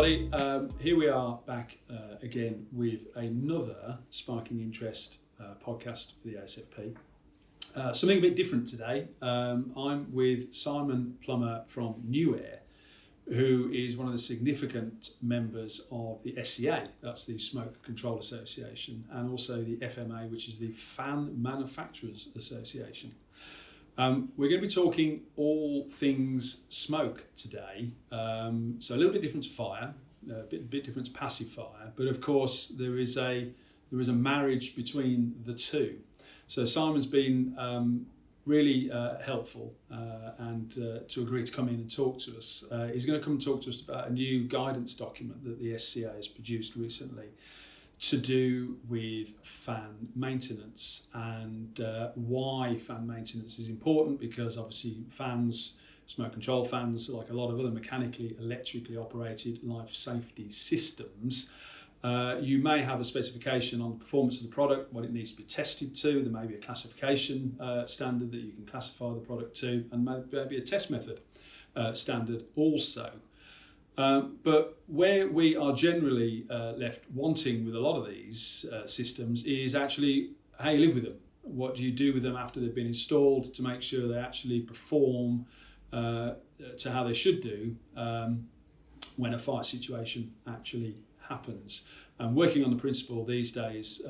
everybody. Here we are back again with another Sparking Interest podcast for the ASFP. Something a bit different today. I'm with Simon Plummer from Nuaire, who is one of the significant members of the SCA, that's the Smoke Control Association, and also the FMA, which is the Fan Manufacturers Association. We're going to be talking all things smoke today, so a little bit different to fire, a bit different to passive fire, but of course there is a marriage between the two. So Simon's been really helpful and to agree to come in and talk to us. He's going to come and talk to us about a new guidance document that the SCA has produced recently to do with fan maintenance and why fan maintenance is important, because obviously fans, smoke control fans, like a lot of other mechanically, electrically operated life safety systems, you may have a specification on the performance of the product, what it needs to be tested to. There may be a classification standard that you can classify the product to, and maybe a test method standard also. But where we are generally left wanting with a lot of these systems is actually how you live with them. What do you do with them after they've been installed to make sure they actually perform to how they should do when a fire situation actually happens. And working on the principle these days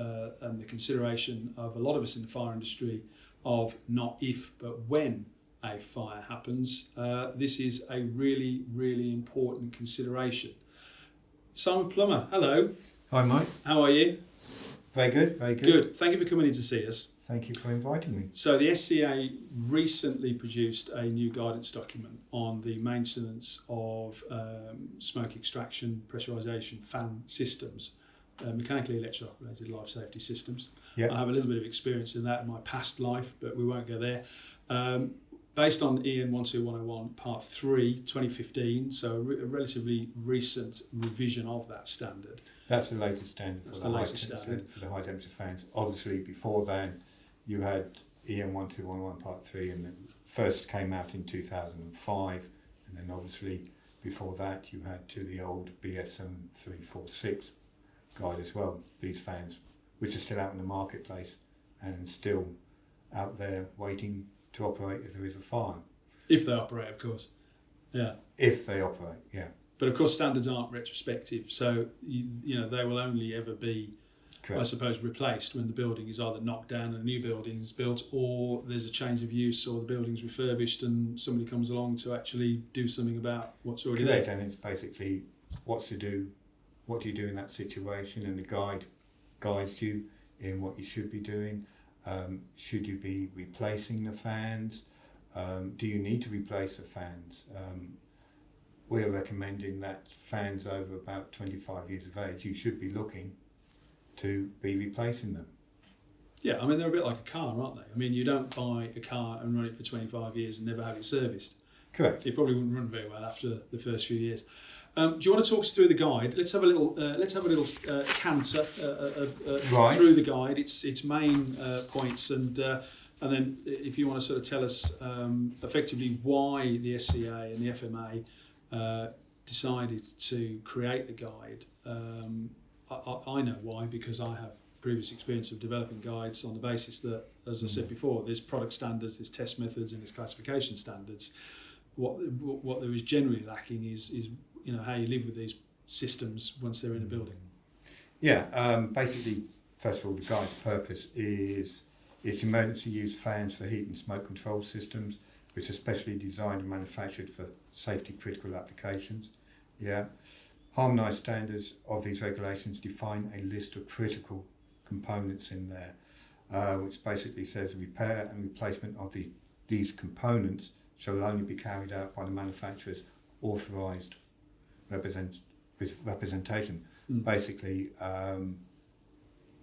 and the consideration of a lot of us in the fire industry of not if but when a fire happens, this is a really, really important consideration. Simon Plummer, hello. Hi, Mike. How are you? Very good, very good. Good. Thank you for coming in to see us. Thank you for inviting me. So the SCA recently produced a new guidance document on the maintenance of smoke extraction, pressurisation, fan systems, mechanically electric operated life safety systems. Yep. I have a little bit of experience in that in my past life, but we won't go there. Based on EN 12101 Part 3, 2015, so a relatively recent revision of that standard. That's the latest standard for the high temperature fans. Obviously, before then, you had EN 12111 Part 3, and it first came out in 2005, and then obviously before that you had to the old BS 7346 guide as well. These fans, which are still out in the marketplace and still out there waiting to operate if there is a fire. If they operate, of course. Yeah. If they operate, yeah. But of course, standards aren't retrospective, so you know they will only ever be, correct, I suppose, replaced when the building is either knocked down and a new building is built, or there's a change of use, or the building's refurbished and somebody comes along to actually do something about what's already correct, there. And it's basically what do you do in that situation, and the guide guides you in what you should be doing. Should you be replacing the fans? Do you need to replace the fans? We're recommending that fans over about 25 years of age, you should be looking to be replacing them. Yeah, I mean, they're a bit like a car, aren't they? I mean, you don't buy a car and run it for 25 years and never have it serviced. Correct. It probably wouldn't run very well after the first few years. Do you want to talk us through the guide? Let's have a little canter through the guide. Its main points, and then if you want to sort of tell us effectively why the SCA and the FMA decided to create the guide. I know why, because I have previous experience of developing guides on the basis that, as I said before, there's product standards, there's test methods, and there's classification standards. What there is generally lacking is how you live with these systems once they're in a building. Yeah, basically, first of all, the guide's purpose is it's emergency use fans for heat and smoke control systems, which are specially designed and manufactured for safety critical applications. Yeah. Harmonised standards of these regulations define a list of critical components in there, which basically says repair and replacement of these components shall only be carried out by the manufacturer's authorised representation. Basically,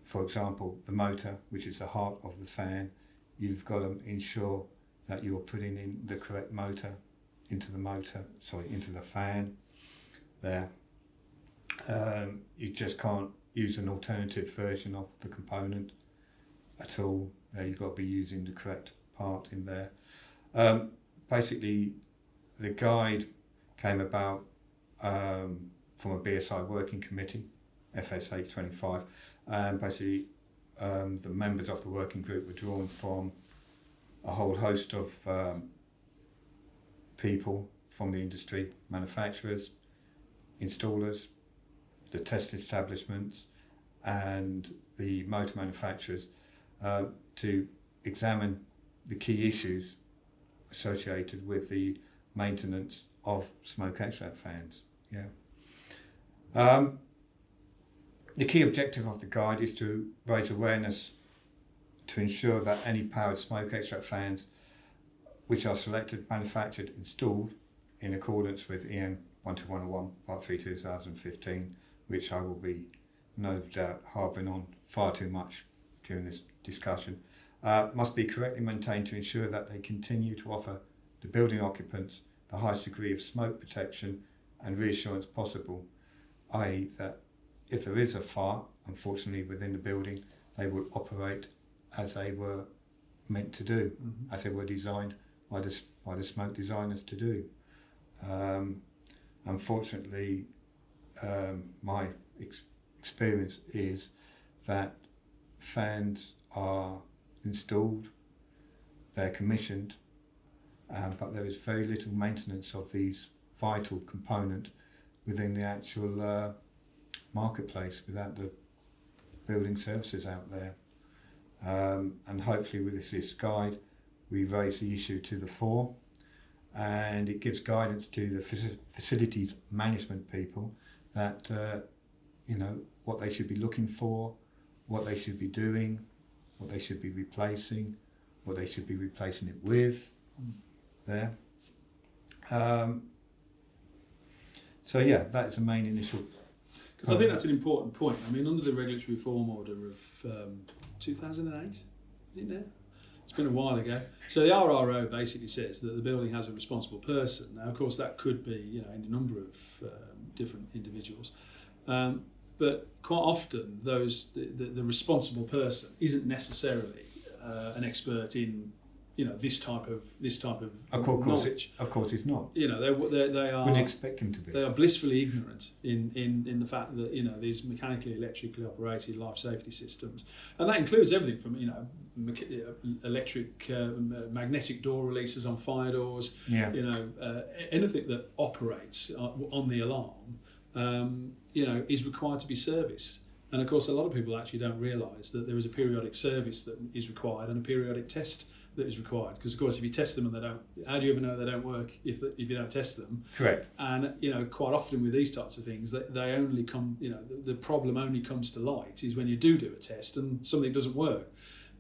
for example, the motor, which is the heart of the fan, you've got to ensure that you're putting in the correct motor into the fan there. You just can't use an alternative version of the component at all. You've got to be using the correct part in there. Basically, the guide came about from a BSI working committee, FSH 25, and basically the members of the working group were drawn from a whole host of people from the industry, manufacturers, installers, the test establishments, and the motor manufacturers to examine the key issues associated with the maintenance of smoke extract fans. The key objective of the guide is to raise awareness to ensure that any powered smoke extract fans which are selected, manufactured, installed in accordance with EN 12101 Part 3 2015, which I will be no doubt harping on far too much during this discussion, must be correctly maintained to ensure that they continue to offer the building occupants the highest degree of smoke protection and reassurance possible, i.e. that if there is a fire, unfortunately, within the building, they will operate as they were meant to do, as they were designed by the smoke designers to do. Unfortunately, my experience is that fans are installed, they're commissioned, but there is very little maintenance of these vital component within the actual marketplace without the building services out there. And hopefully with this guide we raise the issue to the fore, and it gives guidance to the facilities management people that what they should be looking for, what they should be doing, what they should be replacing, what they should be replacing it with there. That's the main initial. Because I think that's an important point. I mean, under the Regulatory Reform Order of 2008, is it now? It's been a while ago. So the RRO basically says that the building has a responsible person. Now, of course, that could be in a number of different individuals, but quite often the responsible person isn't necessarily an expert in this type of knowledge. Of course, it's not. They are. Wouldn't expect him to be. They are blissfully ignorant in the fact that these mechanically, electrically operated life safety systems, and that includes everything from electric, magnetic door releases on fire doors. Anything that operates on the alarm, is required to be serviced. And of course, a lot of people actually don't realise that there is a periodic service that is required and a periodic test that is required. Because of course, if you test them and they don't, how do you ever know they don't work if you don't test them? Correct. And quite often with these types of things, they only come. The problem only comes to light is when you do a test and something doesn't work.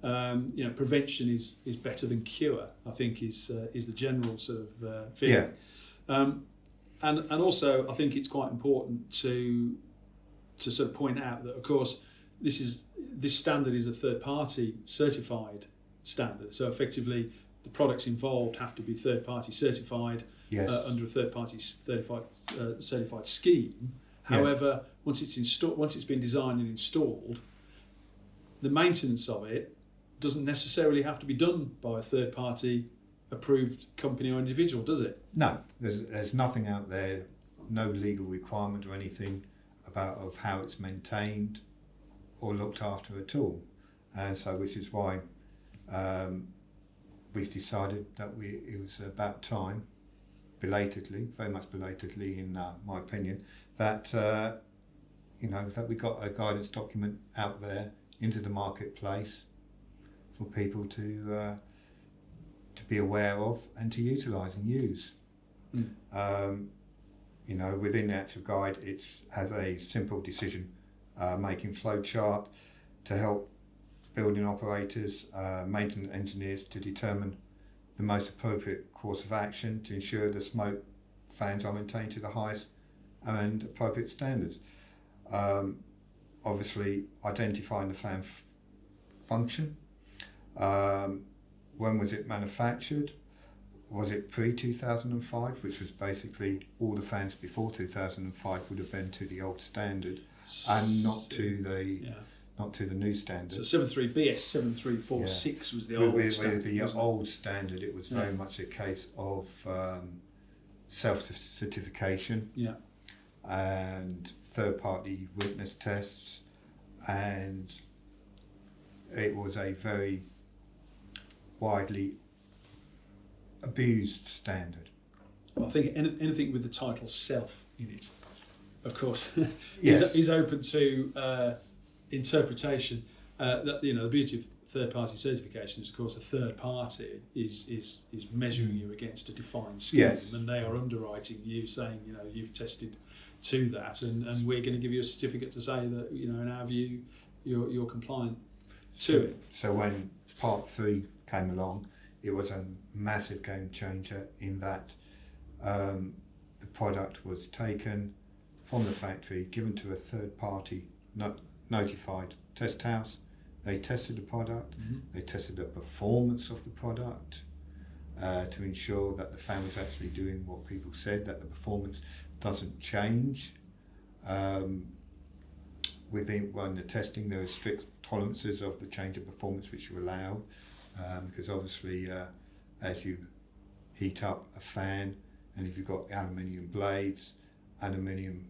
Prevention is better than cure, I think, is the general sort of feeling. Yeah. And also, I think it's quite important to sort of point out that, of course, this standard is a third-party certified standard. So effectively, the products involved have to be third-party certified. Yes. Under a third-party certified scheme. However, once it's been designed and installed, the maintenance of it doesn't necessarily have to be done by a third-party approved company or individual, does it? No, there's nothing out there, no legal requirement or anything of how it's maintained or looked after at all, and so which is why we decided that it was about time, very much belatedly in my opinion, that that we got a guidance document out there into the marketplace for people to be aware of and to utilise and use. Within the actual guide, it has a simple decision making flow chart to help building operators, maintenance engineers to determine the most appropriate course of action to ensure the smoke fans are maintained to the highest and appropriate standards. Obviously, identifying the fan function. When was it manufactured? Was it pre-2005, which was basically all the fans before 2005 would have been to the old standard and not to the new standard. So BS 7346 was the old standard. With the old standard, it was very much a case of self-certification. Yeah. and third-party witness tests, and it was a very widely abused standard. Well, I think anything with the title self in it, of course, Yes. is open to interpretation. That the beauty of third-party certification is, of course, a third party is measuring you against a defined scheme, Yes. and they are underwriting you, saying you've tested to that, and we're going to give you a certificate to say that in our view you're compliant to it. So when Part 3 came along, it was a massive game changer in that the product was taken from the factory, given to a third party notified test house. They tested the product, they tested the performance of the product to ensure that the fan was actually doing what people said, that the performance doesn't change. When the testing, there are strict tolerances of the change of performance which you allow, because obviously as you heat up a fan, and if you've got aluminium blades, aluminium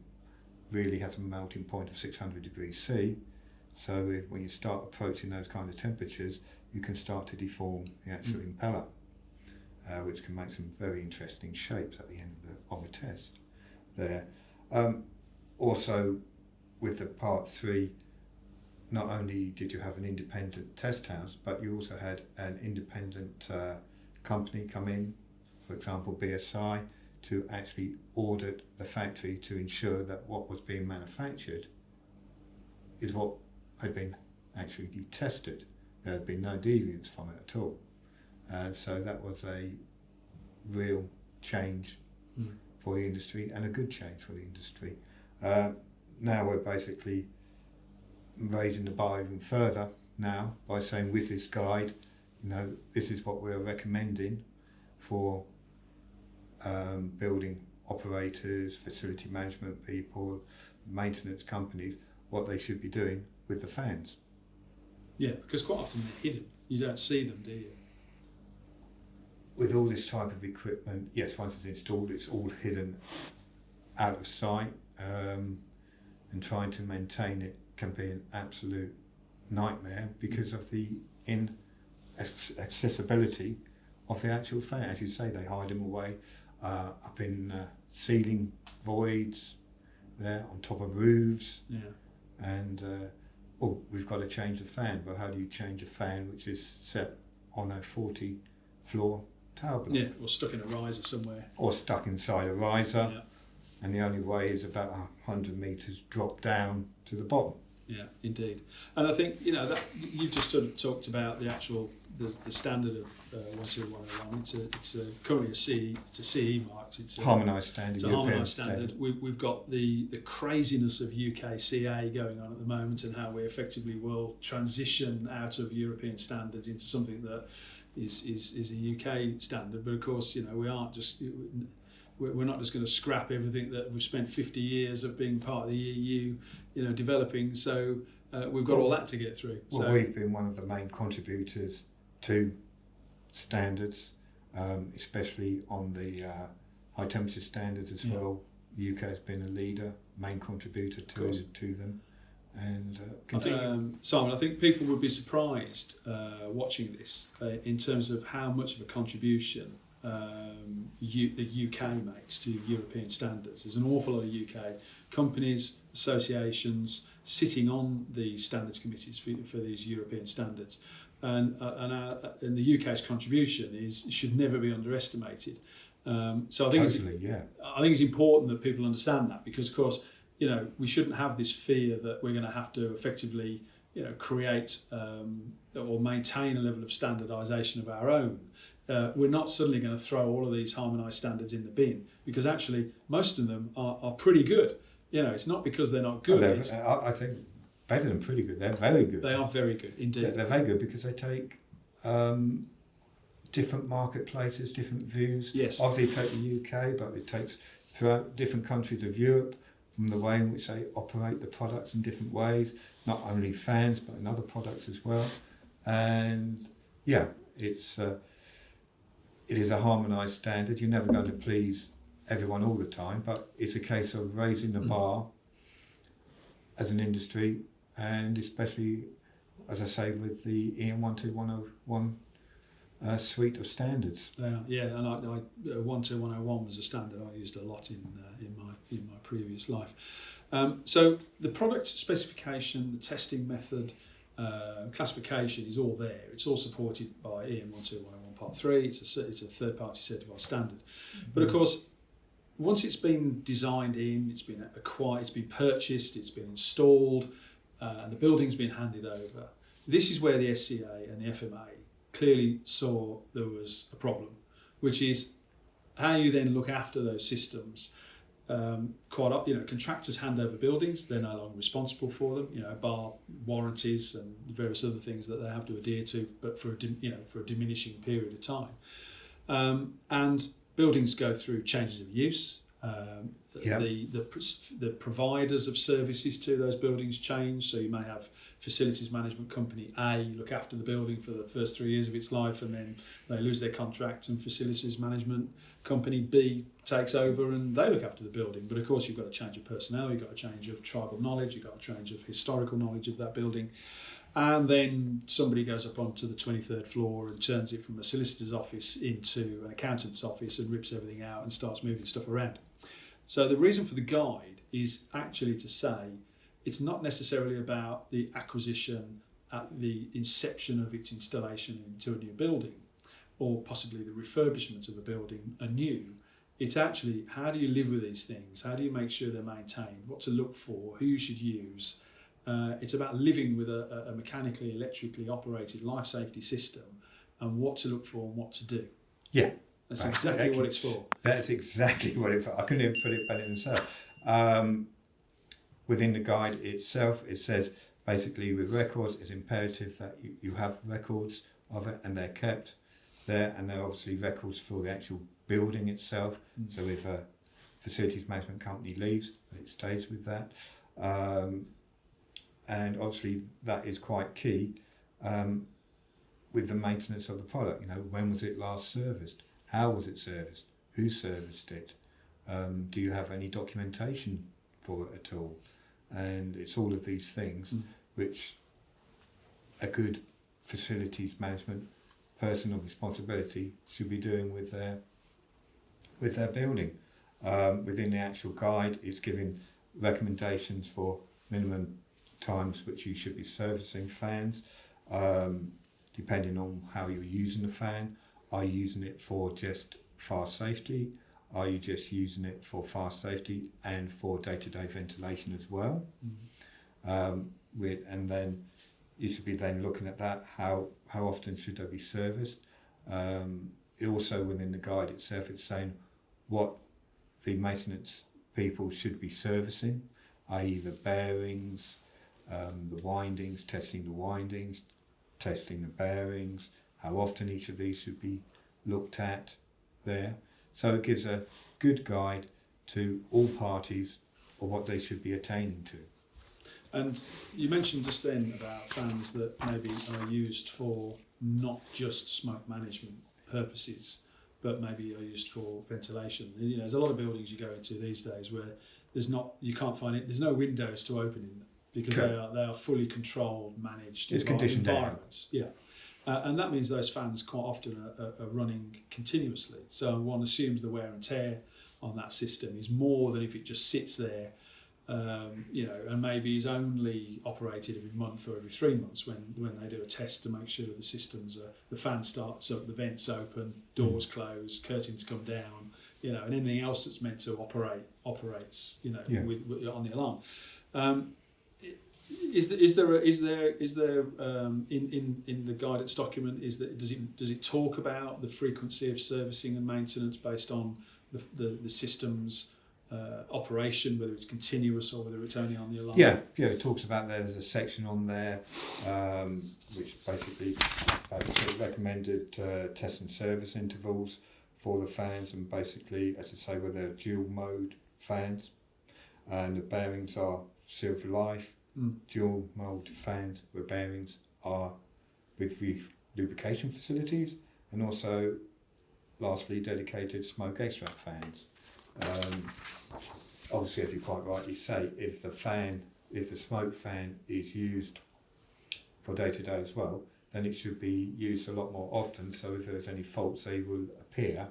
really has a melting point of 600 degrees C. So when you start approaching those kind of temperatures, you can start to deform the actual impeller, which can make some very interesting shapes at the end of a test there. Also, with the Part 3, not only did you have an independent test house, but you also had an independent company come in, for example BSI, to actually audit the factory to ensure that what was being manufactured is what had been actually tested. There had been no deviance from it at all. So that was a real change for the industry, and a good change for the industry. Now we're basically raising the bar even further now by saying, with this guide, this is what we're recommending for building operators, facility management people, maintenance companies, what they should be doing with the fans. Yeah, because quite often they're hidden. You don't see them, do you? With all this type of equipment, yes, once it's installed, it's all hidden out of sight, and trying to maintain it can be an absolute nightmare because of the inaccessibility of the actual fan. As you say, they hide them away up in ceiling voids, there on top of roofs, and we've got to change the fan. But how do you change a fan which is set on a 40-floor tower block? Yeah, or stuck in a riser somewhere. Or stuck inside a riser. Yeah. And the only way is about 100 metres drop down to the bottom. Yeah, indeed. And I think that you've just sort of talked about the actual the standard of 12101. It's currently a CE. It's a CE marked. It's a harmonised standard. It's a harmonised standard. We've got the craziness of UK CA going on at the moment, and how we effectively will transition out of European standards into something that is a UK standard. But of course, we aren't just. We're not just going to scrap everything that we've spent 50 years of being part of the EU, developing. So we've got all that to get through. Well, we've been one of the main contributors to standards, especially on the high temperature standards as well. The UK has been a leader, main contributor to them. And Simon, I think people would be surprised watching this in terms of how much of a contribution the UK makes to European standards. There's an awful lot of UK companies, associations sitting on the standards committees for these European standards, and the UK's contribution should never be underestimated. So I think I think it's important that people understand that, because of course we shouldn't have this fear that we're going to have to effectively create or maintain a level of standardisation of our own. We're not suddenly going to throw all of these harmonised standards in the bin, because actually most of them are pretty good. It's not because they're not good. I think better than pretty good. They're very good. They are very good indeed. They're very good because they take different marketplaces, different views. Yes. Obviously, take the UK, but it takes throughout different countries of Europe, from the way in which they operate the products in different ways, not only fans but in other products as well. And it is a harmonised standard. You're never going to please everyone all the time, but it's a case of raising the bar as an industry, and especially, as I say, with the EN 12101 suite of standards. Yeah, and I 12101 was a standard I used a lot in my previous life. So the product specification, the testing method, classification is all there. It's all supported by EN 12101 Part 3. It's a third-party certified standard. But of course, once it's been designed in, it's been acquired, it's been purchased, it's been installed, and the building's been handed over, this is where the SCA and the FMA clearly saw there was a problem, which is how you then look after those systems. Contractors hand over buildings; they're no longer responsible for them. Bar warranties and various other things that they have to adhere to, but for a diminishing period of time. And buildings go through changes of use. The providers of services to those buildings change. So you may have facilities management company A look after the building for the first 3 years of its life, and then they lose their contract, and facilities management company B takes over and they look after the building. But of course you've got a change of personnel, you've got a change of tribal knowledge, you've got a change of historical knowledge of that building. And then somebody goes up onto the 23rd floor and turns it from a solicitor's office into an accountant's office and rips everything out and starts moving stuff around. So the reason for the guide is actually to say it's not necessarily about the acquisition at the inception of its installation into a new building, or possibly the refurbishment of a building anew. It's actually, how do you live with these things? How do you make sure they're maintained? What to look for? Who you should use? It's about living with a mechanically, electrically operated life safety system, and what to look for and what to do. Yeah. That's exactly what it's for. That's exactly what it's for. I couldn't even put it better myself. Within the guide itself, it says basically with records, it's imperative that you have records of it and they're kept there, and they're obviously records for the actual building itself. So if a facilities management company leaves, it stays with that. And obviously that is quite key with the maintenance of the product. When was it last serviced? How was it serviced? Who serviced it? Do you have any documentation for it at all? And it's all of these things which a good facilities management person of responsibility should be doing with their building. Within the actual guide, it's giving recommendations for minimum times which you should be servicing fans, depending on how you're using the fan. Are you using it for just fire safety? Are you just using it for fire safety and for day-to-day ventilation as well? And then you should be then looking at that. How often should they be serviced? Also within the guide itself, it's saying what the maintenance people should be servicing, i.e. the bearings, the windings, testing the bearings, how often each of these should be looked at there. So it gives a good guide to all parties of what they should be attaining to. And you mentioned just then about fans that maybe are used for not just smoke management purposes, but maybe are used for ventilation. There's a lot of buildings you go into these days where there's no windows to open in them, because they are fully controlled, managed environments. Yeah. And that means those fans quite often are running continuously. So one assumes the wear and tear on that system is more than if it just sits there, and maybe is only operated every month or every 3 months when they do a test to make sure the fan starts up, the vents open, doors close, curtains come down, and anything else that's meant to operates, with on the alarm. Is there in the guidance document, does it talk about the frequency of servicing and maintenance based on the system's operation, whether it's continuous or whether it's only on the alarm? Yeah, it talks about there's a section on there which basically recommended test and service intervals for the fans, and basically, as I say, where they're dual mode fans, and the bearings are silver life. Dual mode fans where bearings are with lubrication facilities, and also lastly dedicated smoke extract fans Obviously, as you quite rightly say, if the smoke fan is used for day-to-day as well, then it should be used a lot more often, so if there's any faults, they will appear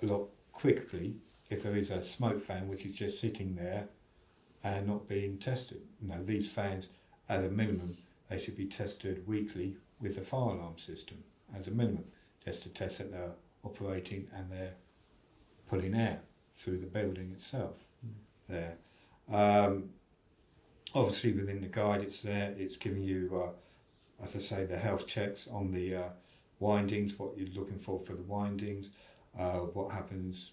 a lot quickly if there is a smoke fan which is just sitting there and not being tested. These fans, at a minimum, they should be tested weekly with the fire alarm system, as a minimum, just to test that they're operating and they're pulling air through the building itself there. Obviously within the guide it's there, it's giving you, as I say, the health checks on the windings, what you're looking for the windings, what happens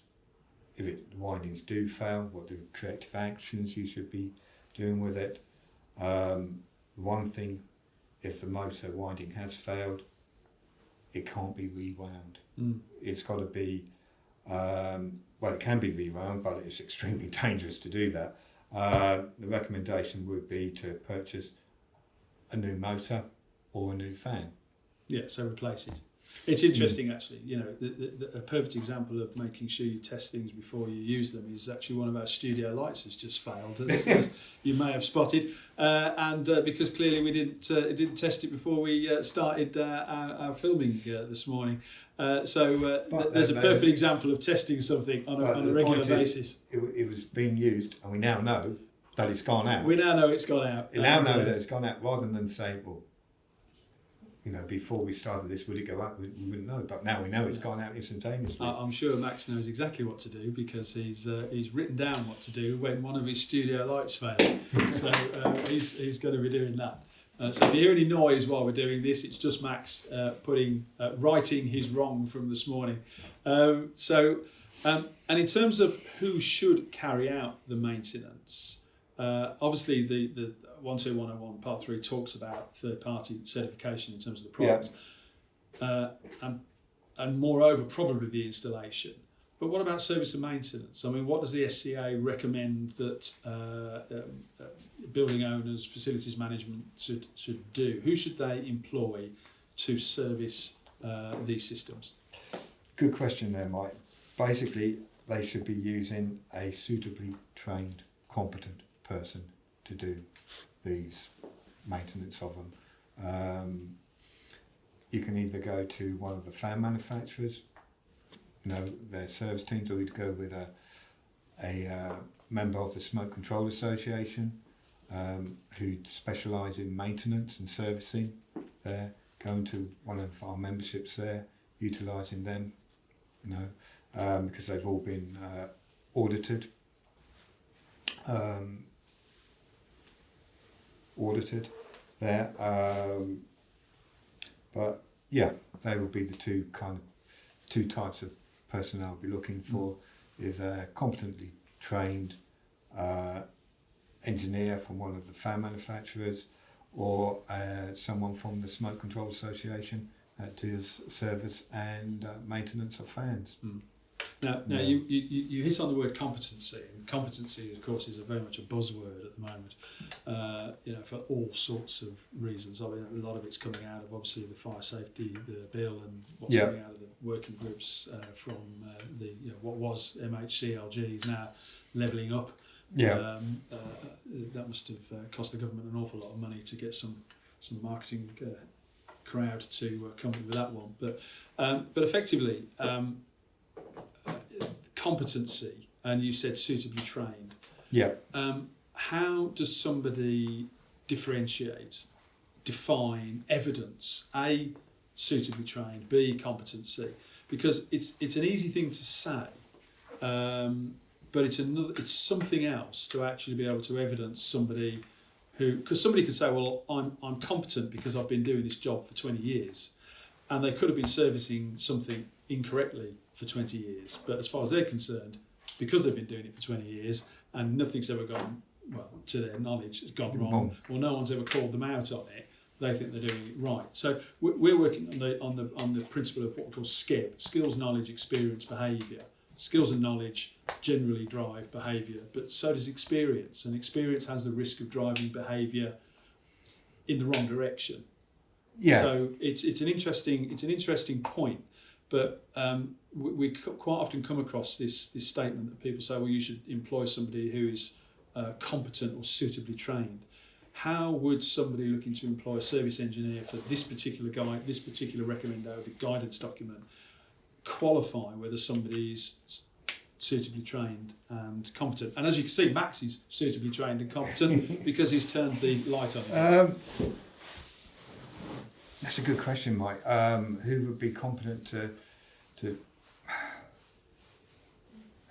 if the windings do fail, what the corrective actions you should be doing with it. One thing, if the motor winding has failed, it can't be rewound. It's got to be, well, it can be rewound, but it's extremely dangerous to do that. The recommendation would be to purchase a new motor or a new fan. Yeah, so replace it. It's interesting, actually. A perfect example of making sure you test things before you use them is actually one of our studio lights has just failed, as you may have spotted, and because clearly we didn't test it before we started our filming this morning. So there's a perfect example of testing something on a regular basis. It was being used, and we now know that it's gone out. We now know it's gone out. We now know that it's gone out, rather than saying, well, before we started this, would it go out? We wouldn't know, but now we know it's gone out instantaneously. I'm sure Max knows exactly what to do, because he's written down what to do when one of his studio lights fails. So he's going to be doing that. So if you hear any noise while we're doing this, it's just Max righting his wrong from this morning. And in terms of who should carry out the maintenance, obviously the 12101 Part 3 talks about third-party certification in terms of the products, and moreover probably the installation. But what about service and maintenance? I mean, what does the SCA recommend that building owners, facilities management should do? Who should they employ to service these systems? Good question there, Mike. Basically, they should be using a suitably trained, competent person to do these maintenance of them. You can either go to one of the fan manufacturers, their service teams, or you'd go with a member of the Smoke Control Association who specialise in maintenance and servicing there, going to one of our memberships there, utilising them, because they've all been audited there. But yeah, they will be the two types of personnel I'll be looking for, is a competently trained engineer from one of the fan manufacturers, or someone from the Smoke Control Association that does service and maintenance of fans. Now you hit on the word competency, and competency, of course, is very much a buzzword at the moment, for all sorts of reasons. I mean, a lot of it's coming out of obviously the fire safety, the bill, and what's coming out of the working groups from what was MHCLG is now levelling up. That must have cost the government an awful lot of money to get some marketing crowd to come up with that one. But effectively. Competency, and you said suitably trained. How does somebody define evidence? A, suitably trained. B, competency. Because it's an easy thing to say, but it's something else to actually be able to evidence somebody because somebody could say, well, I'm competent because I've been doing this job for 20 years, and they could have been servicing something incorrectly for 20 years, but as far as they're concerned, because they've been doing it for 20 years and nothing's ever gone, well, to their knowledge, has gone wrong, or no one's ever called them out on it, they think they're doing it right. So we're working on the principle of what we call SCIB, skills, knowledge, experience, behaviour. Skills and knowledge generally drive behaviour, but so does experience, and experience has the risk of driving behaviour in the wrong direction. So it's an interesting point. But we quite often come across this statement that people say, well, you should employ somebody who is competent or suitably trained. How would somebody looking to employ a service engineer for this particular guide, this particular recommendo, the guidance document, qualify whether somebody is suitably trained and competent? And as you can see, Max is suitably trained and competent because he's turned the light on. That's a good question, Mike. Who would be competent to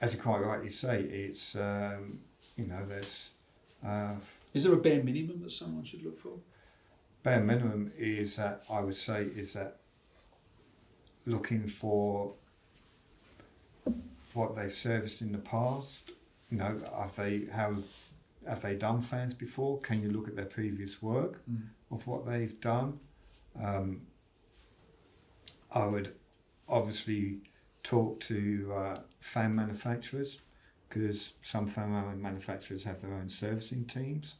as you quite rightly say, it's there's. Is there a bare minimum that someone should look for? Bare minimum is that I would say is that looking for what they've serviced in the past. Have they done fans before? Can you look at their previous work of what they've done? I would obviously talk to fan manufacturers, because some fan manufacturers have their own servicing teams,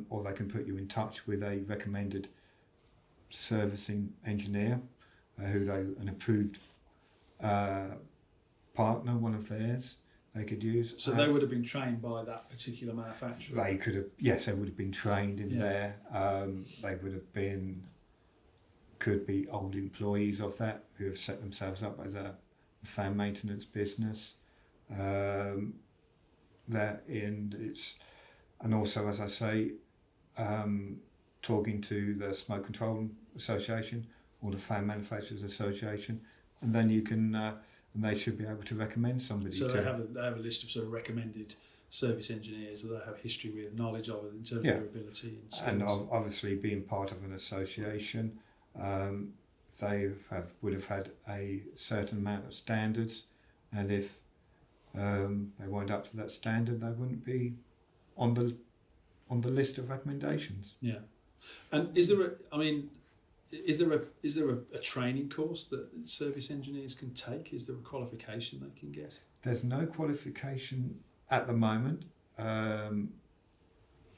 or they can put you in touch with a recommended servicing engineer, an approved partner, one of theirs they could use. So they would have been trained by that particular manufacturer? They could have, yes, they would have been trained in there. They would have been, could be old employees of that who have set themselves up as a fan maintenance business. And also, as I say, talking to the Smoke Control Association or the Fan Manufacturers Association, and then you can, and they should be able to recommend somebody. So they have a list of sort of recommended service engineers that they have history with, knowledge of, in terms of their ability and skills. And obviously, being part of an association, they would have had a certain amount of standards, and if they weren't up to that standard, they wouldn't be on the list of recommendations. Yeah, and is there a training course that service engineers can take? Is there a qualification they can get? There's no qualification at the moment.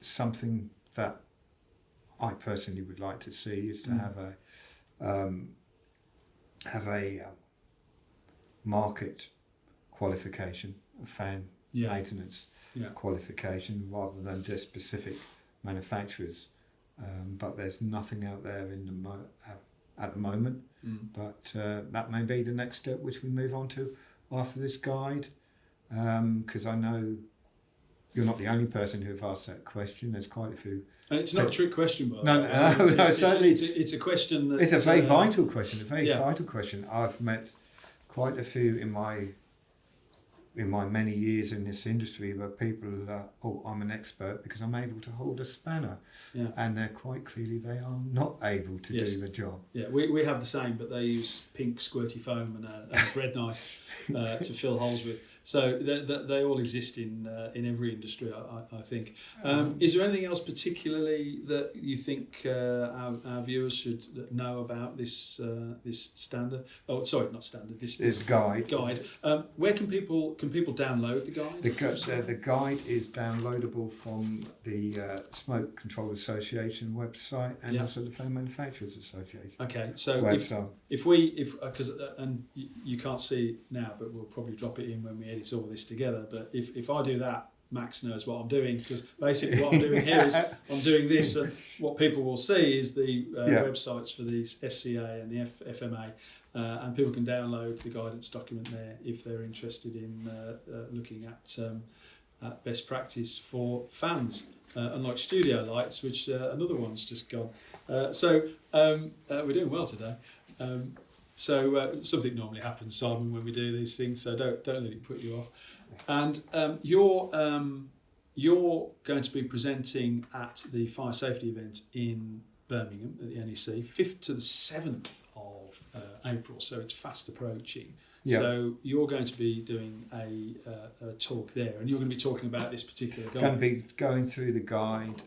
Something that I personally would like to see is to have a market qualification, a fan maintenance qualification, rather than just specific manufacturers. But there's nothing out there at the moment. But that may be the next step which we move on to after this guide, because I know you're not the only person who have asked that question. There's quite a few. And it's not a trick question, by the way. No, certainly. It's a question that... It's a very vital question, vital question. I've met quite a few in my many years in this industry where people I'm an expert because I'm able to hold a spanner, and they're quite clearly they are not able to do the job. Yeah, we have the same, but they use pink squirty foam and a bread knife to fill holes with. So they all exist in every industry, I think. Is there anything else particularly that you think our viewers should know about this standard? Oh, sorry, not standard. This guide. Where can people download the guide? The guide is downloadable from the Smoke Control Association website and also the Fan Manufacturers Association. Okay, so website. if and you can't see it now, but we'll probably drop it in when we edit all this together. But if I do that, Max knows what I'm doing, because basically what I'm doing here is I'm doing this, and what people will see is the websites for the SCA and the FMA, and people can download the guidance document there if they're interested in looking at best practice for fans, unlike studio lights, which another one's just gone. So we're doing well today. So something normally happens, Simon, when we do these things, so don't let it put you off. And you're going to be presenting at the fire safety event in Birmingham at the NEC, 5th to the 7th of April, so it's fast approaching. Yeah. So you're going to be doing a talk there, and you're going to be talking about this particular guide. Going to be going through the guide,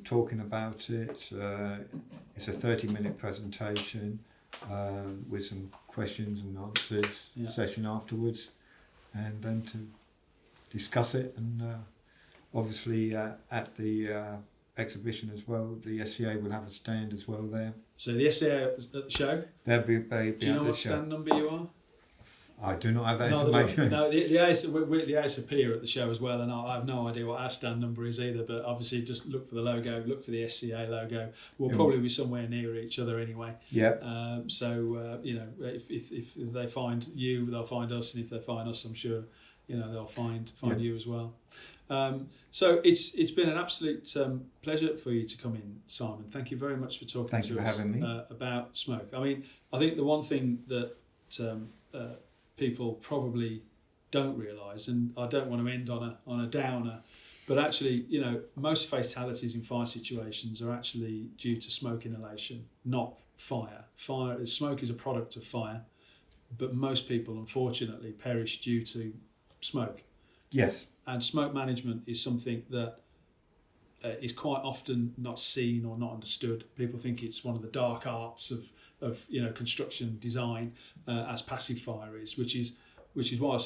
talking about it. It's a 30-minute presentation with some questions and answers session afterwards, and then to discuss it. And obviously at the exhibition as well. The SCA will have a stand as well there. So the SCA at the show. They'll be Do you know what stand number you are? I do not have that No, information. no, the ASFP are at the show as well, and I have no idea what our stand number is either. But obviously, just look for the logo, look for the SCA logo. We'll probably be somewhere near each other anyway. Yeah. So you know, if they find you, they'll find us, and if they find us, I'm sure you know they'll find you as well. So it's been an absolute pleasure for you to come in, Simon. Thank you very much for talking to us about smoke. I mean, I think the one thing that people probably don't realise, and I don't want to end on a downer, but actually, you know, most fatalities in fire situations are actually due to smoke inhalation, not fire. Smoke is a product of fire, but most people, unfortunately, perish due to smoke. Yes. And smoke management is something that is quite often not seen or not understood. People think it's one of the dark arts of you know, construction design, as passive fire is, which is why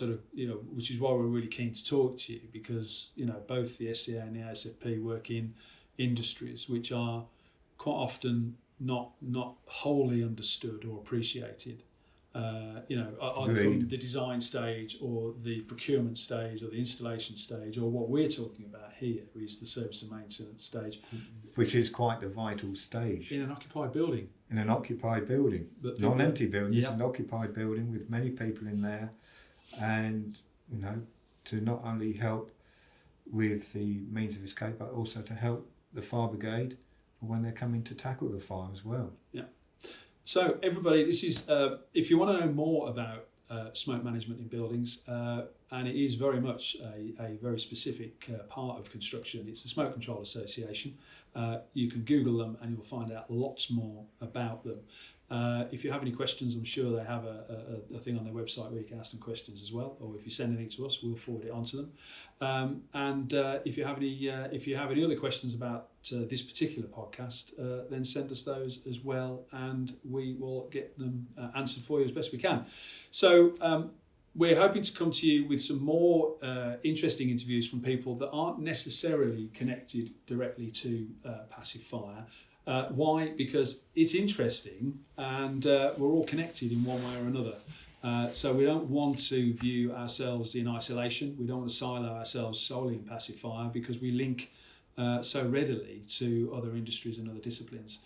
which is why we're really keen to talk to you, because you know both the SCA and the ASFP work in industries which are quite often not wholly understood or appreciated. You know, either from the design stage or the procurement stage or the installation stage, or what we're talking about here is the service and maintenance stage, which is quite the vital stage in an occupied building. In an occupied building, not an empty building. It's an occupied building with many people in there, and you know, to not only help with the means of escape, but also to help the fire brigade when they're coming to tackle the fire as well. Yeah. So everybody, this is if you want to know more about smoke management in buildings, and it is very much a very specific part of construction. It's the Smoke Control Association. You can Google them and you'll find out lots more about them. If you have any questions, I'm sure they have a thing on their website where you can ask them questions as well. Or if you send anything to us, we'll forward it on to them. And if you have any other questions about this particular podcast, then send us those as well, and we will get them answered for you as best we can. So we're hoping to come to you with some more interesting interviews from people that aren't necessarily connected directly to passive fire. Why? Because it's interesting, and we're all connected in one way or another. So we don't want to view ourselves in isolation. We don't want to silo ourselves solely in passive fire, because we link so readily to other industries and other disciplines.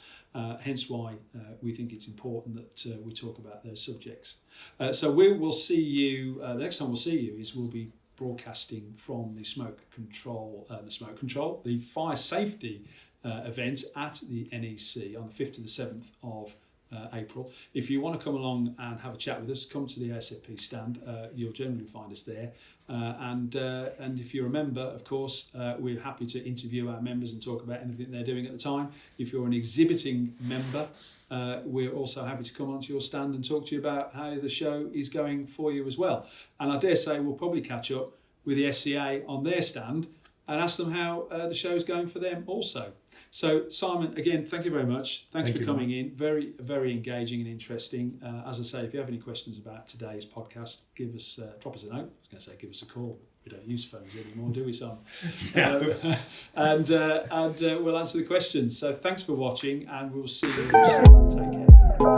Hence why we think it's important that we talk about those subjects. So we will see you, the next time we'll see you is we'll be broadcasting from the the fire safety event at the NEC on the 5th to the 7th of April. If you want to come along and have a chat with us, come to the ASFP stand. You'll generally find us there. And if you're a member, of course, we're happy to interview our members and talk about anything they're doing at the time. If you're an exhibiting member, we're also happy to come onto your stand and talk to you about how the show is going for you as well. And I dare say we'll probably catch up with the SCA on their stand and ask them how the show's going for them also. So, Simon, again, thank you very much. Thanks for coming in. Very, very engaging and interesting. As I say, if you have any questions about today's podcast, drop us a note. I was going to say give us a call. We don't use phones anymore, do we, Simon? And we'll answer the questions. So thanks for watching, and we'll see you soon. Take care.